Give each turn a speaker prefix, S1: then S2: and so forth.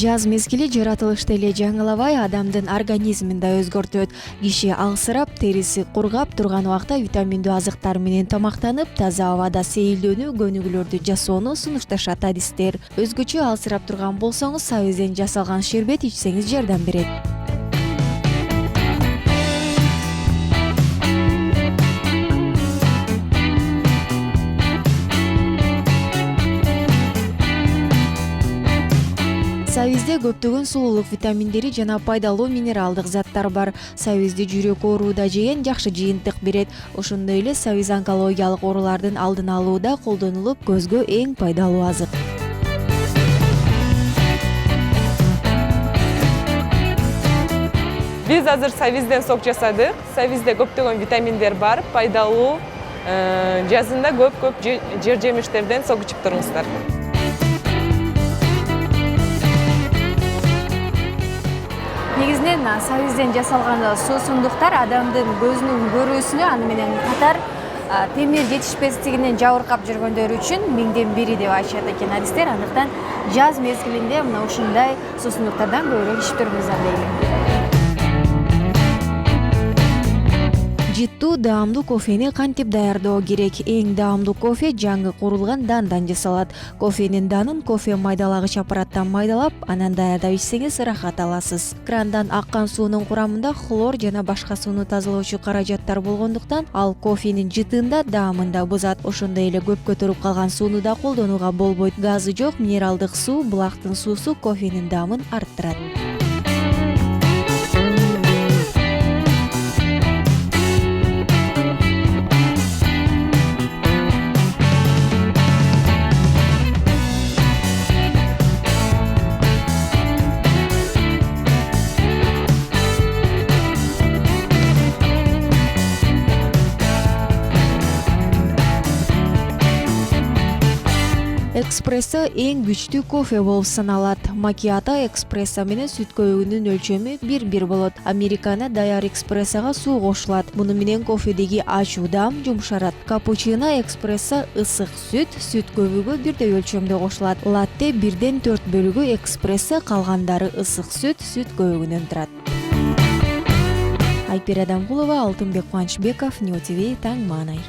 S1: Жаз мезгили жаратылышты эле жаңылабай адамдын организмин да өзгөртөт. Киши алсырап, териси кургап турган убакта витаминдүү азыктар менен тамактанып, таза абада сейилдөөнү, көнүгүүлөрдү жасоону сунушташат адистер. Өзгөчө алсырап турган болсоңуз, сабизден жасалган шербет ичсеңиз жардам берет. Сабизде көптөгөн сулуулук витаминдери жана пайдалуу минералдык заттар бар. Сабизди жүрөк оорууда жеген жакшы жыйынтык берет. Ошондой эле сабиз онкологиялык оорулардын алдын алууда колдонулуп, көзгө эң пайдалуу азык.
S2: Биз азыр сабизден сок жасадык. Сабизде көптөгөн витаминдер бар, пайдалуу. Жазында көп жер жемиштерден сок ичип туруңуздар.
S3: Негизинен сабизден жасалган суусундуктар адамдын көзүнүн көрүүсүнө, аны менен катар темир жетишпестигинен жабыркап жүргөндөр үчүн миңден бири деп айтышат экен адистер. Андыктан жаз мезгилинде мына ушундай суусундуктардан көбүрөөк ичип туруңуздар дейли.
S1: Жыттуу даамдуу кофени кантип даярдоо керек? Эң даамдуу кофе жаңы курулган дандан жасалат. Кофенин данын кофе майдалагыч аппараттан майдалап, анан даярдап ичсеңиз рахат аласыз. Крандан аккан суунун курамында хлор жана башка сууну тазалоочу каражаттар болгондуктан, ал кофенин жытын да, даамын да бузат. Ошондой эле көп көтөрүп калган сууну да колдонууга болбойт. Газы жок минералдык суу, булактын суусу кофенин даамын арттырат. Экспрессо эң күчтүү кофе болуп саналат. Макиато экспрессо менен сүт көбүгүнүн өлчөмү 1:1 болот. Американо даяр экспрессого суу кошулат. Муну менен кофедеги ачуу даам жумшарат. Капучино экспрессо ысык сүт көбүгү бирдей өлчөмдө кошулат. Латте 1/4 бөлүгү экспрессо, калгандары ысык сүт көбүгүнөн турат. Айпер Адамкулова, Алтынбек Кубанычбеков, Ньюс ТВ, Таң Маанай.